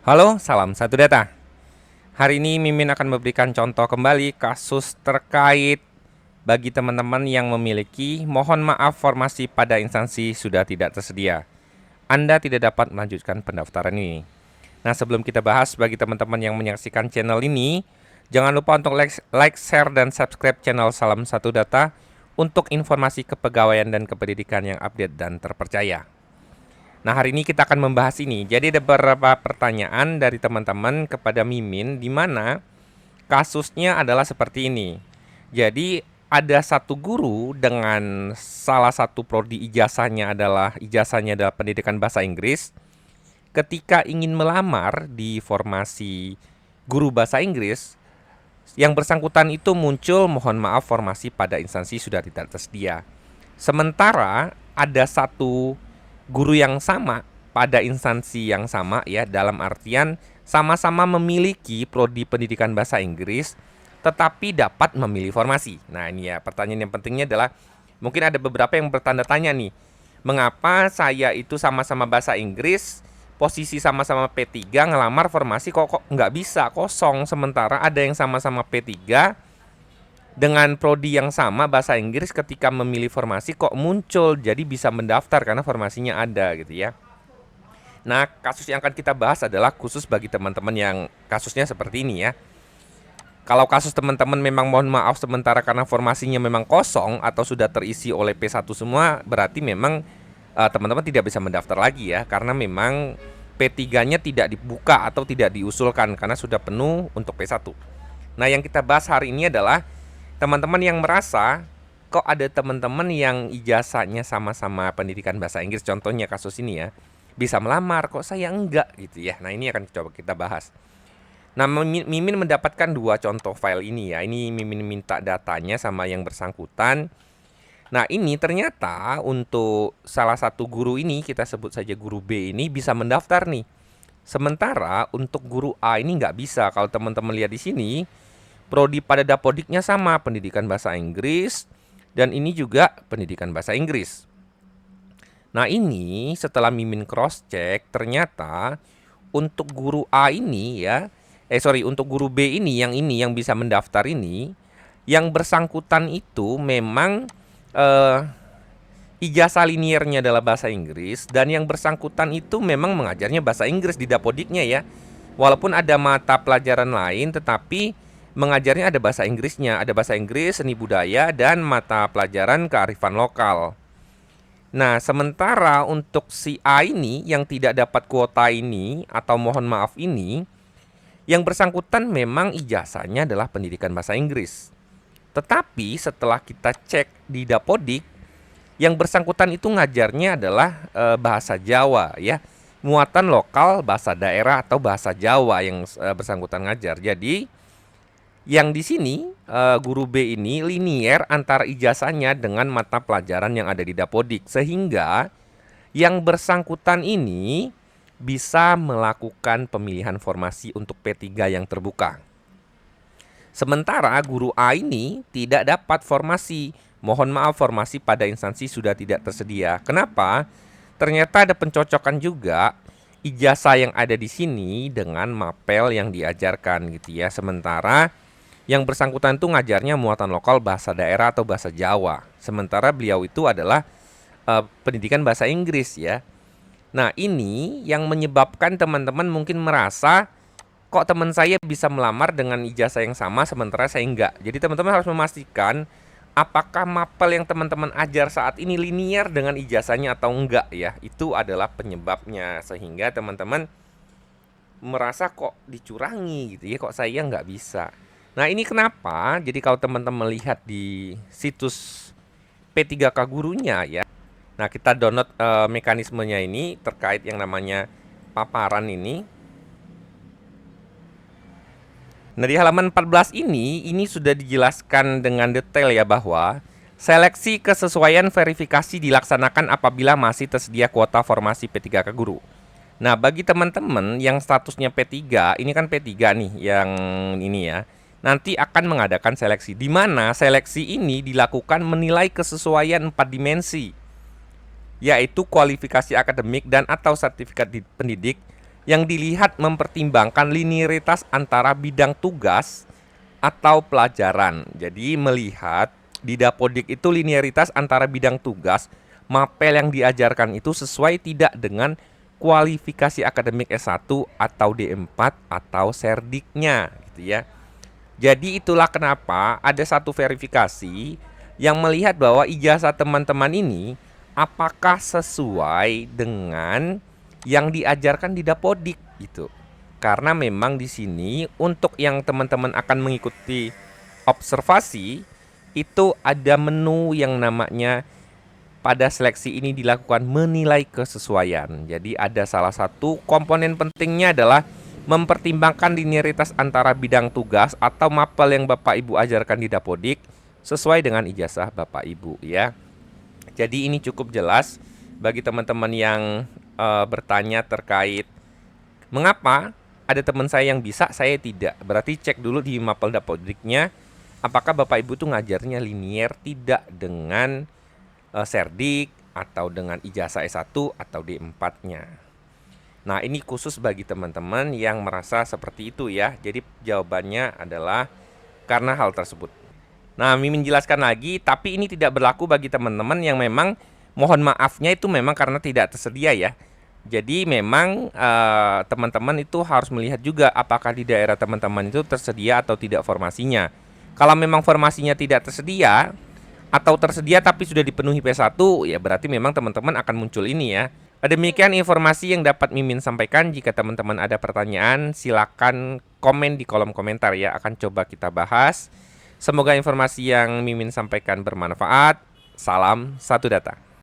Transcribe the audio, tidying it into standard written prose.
Halo, salam satu data. Hari ini Mimin akan memberikan contoh kembali kasus terkait bagi teman-teman yang memiliki mohon maaf formasi pada instansi sudah tidak tersedia. Anda tidak dapat melanjutkan pendaftaran ini. Nah, sebelum kita bahas bagi teman-teman yang menyaksikan channel ini, jangan lupa untuk like, share, dan subscribe channel Salam Satu Data untuk informasi kepegawaian dan kependidikan yang update dan terpercaya. Nah, hari ini kita akan membahas ini. Jadi ada beberapa pertanyaan dari teman-teman kepada Mimin di mana kasusnya adalah seperti ini. Jadi ada satu guru dengan salah satu prodi ijazahnya adalah pendidikan bahasa Inggris. Ketika ingin melamar di formasi guru bahasa Inggris, yang bersangkutan itu muncul mohon maaf formasi pada instansi sudah tidak tersedia. Sementara ada satu guru yang sama pada instansi yang sama ya, dalam artian sama-sama memiliki prodi pendidikan bahasa Inggris tetapi dapat memilih formasi. Nah, ini ya pertanyaan yang pentingnya adalah mungkin ada beberapa yang bertanda tanya nih. Mengapa saya itu sama-sama bahasa Inggris, posisi sama-sama P3 ngelamar formasi kok nggak bisa kosong, sementara ada yang sama-sama P3 dengan prodi yang sama bahasa Inggris ketika memilih formasi kok muncul jadi bisa mendaftar karena formasinya ada gitu ya. Nah, kasus yang akan kita bahas adalah khusus bagi teman-teman yang kasusnya seperti ini ya. Kalau kasus teman-teman memang mohon maaf sementara karena formasinya memang kosong atau sudah terisi oleh P1 semua, berarti memang teman-teman tidak bisa mendaftar lagi ya, karena memang P3-nya tidak dibuka atau tidak diusulkan karena sudah penuh untuk P1. Nah, yang kita bahas hari ini adalah teman-teman yang merasa kok ada teman-teman yang ijazahnya sama-sama pendidikan bahasa Inggris, contohnya kasus ini ya, bisa melamar kok saya enggak gitu ya. Nah, ini akan coba kita bahas. Nah, Mimin mendapatkan dua contoh file ini ya. Ini Mimin minta datanya sama yang bersangkutan. Nah, ini ternyata untuk salah satu guru ini, kita sebut saja guru B ini bisa mendaftar nih. Sementara untuk guru A ini nggak bisa. Kalau teman-teman lihat di sini, prodi pada dapodiknya sama, pendidikan bahasa Inggris, dan ini juga pendidikan bahasa Inggris. Nah, ini setelah Mimin cross check, ternyata untuk guru A ini ya, untuk guru B ini yang bisa mendaftar ini, yang bersangkutan itu memang eh, ijazah liniernya adalah bahasa Inggris dan yang bersangkutan itu memang mengajarnya bahasa Inggris di dapodiknya ya. Walaupun ada mata pelajaran lain tetapi mengajarnya ada bahasa Inggrisnya, ada bahasa Inggris, seni budaya dan mata pelajaran kearifan lokal. Nah, sementara untuk si A ini yang tidak dapat kuota ini atau mohon maaf ini, yang bersangkutan memang ijazahnya adalah pendidikan bahasa Inggris. Tetapi setelah kita cek di Dapodik, yang bersangkutan itu ngajarnya adalah bahasa Jawa ya. Muatan lokal, bahasa daerah atau bahasa Jawa yang bersangkutan ngajar. Jadi yang di sini guru B ini linier antara ijazahnya dengan mata pelajaran yang ada di Dapodik sehingga yang bersangkutan ini bisa melakukan pemilihan formasi untuk P3 yang terbuka. Sementara guru A ini tidak dapat formasi. Mohon maaf formasi pada instansi sudah tidak tersedia. Kenapa? Ternyata ada pencocokan juga ijazah yang ada di sini dengan mapel yang diajarkan gitu ya. Sementara yang bersangkutan itu ngajarnya muatan lokal bahasa daerah atau bahasa Jawa. Sementara beliau itu adalah pendidikan bahasa Inggris ya. Nah, ini yang menyebabkan teman-teman mungkin merasa kok teman saya bisa melamar dengan ijazah yang sama sementara saya enggak. Jadi teman-teman harus memastikan apakah mapel yang teman-teman ajar saat ini linier dengan ijazahnya atau enggak ya. Itu adalah penyebabnya sehingga teman-teman merasa kok dicurangi gitu ya, kok saya nggak bisa. Nah, ini kenapa? Jadi kalau teman-teman lihat di situs P3K gurunya ya. Nah, kita download mekanismenya ini terkait yang namanya paparan ini. Nah, di halaman 14 ini sudah dijelaskan dengan detail ya bahwa seleksi kesesuaian verifikasi dilaksanakan apabila masih tersedia kuota formasi P3K guru. Nah, bagi teman-teman yang statusnya P3, ini kan P3 nih yang ini ya. Nanti akan mengadakan seleksi di mana seleksi ini dilakukan menilai kesesuaian 4 dimensi, yaitu kualifikasi akademik dan atau sertifikat pendidik Yang dilihat mempertimbangkan linearitas antara bidang tugas atau pelajaran. Jadi melihat di Dapodik itu linearitas antara bidang tugas, mapel yang diajarkan itu sesuai tidak dengan kualifikasi akademik S1 atau D4 atau serdiknya gitu ya. Jadi itulah kenapa ada satu verifikasi yang melihat bahwa ijazah teman-teman ini apakah sesuai dengan yang diajarkan di Dapodik gitu. Karena memang di sini untuk yang teman-teman akan mengikuti observasi itu ada menu yang namanya pada seleksi ini dilakukan menilai kesesuaian. Jadi ada salah satu komponen pentingnya adalah mempertimbangkan linearitas antara bidang tugas atau mapel yang Bapak Ibu ajarkan di Dapodik sesuai dengan ijazah Bapak Ibu ya. Jadi ini cukup jelas bagi teman-teman yang bertanya terkait mengapa ada teman saya yang bisa, saya tidak. Berarti cek dulu di mapel Dapodiknya apakah Bapak Ibu tuh ngajarnya linier tidak dengan serdik atau dengan ijazah S1 atau D4-nya. Nah, ini khusus bagi teman-teman yang merasa seperti itu ya. Jadi jawabannya adalah karena hal tersebut. Nah, Mimin jelaskan lagi, tapi ini tidak berlaku bagi teman-teman yang memang mohon maafnya itu memang karena tidak tersedia ya. Jadi memang teman-teman itu harus melihat juga apakah di daerah teman-teman itu tersedia atau tidak formasinya. Kalau memang formasinya tidak tersedia atau tersedia tapi sudah dipenuhi P1, ya berarti memang teman-teman akan muncul ini ya. Demikian informasi yang dapat Mimin sampaikan. Jika teman-teman ada pertanyaan, silakan komen di kolom komentar ya. Akan coba kita bahas. Semoga informasi yang Mimin sampaikan bermanfaat. Salam satu data.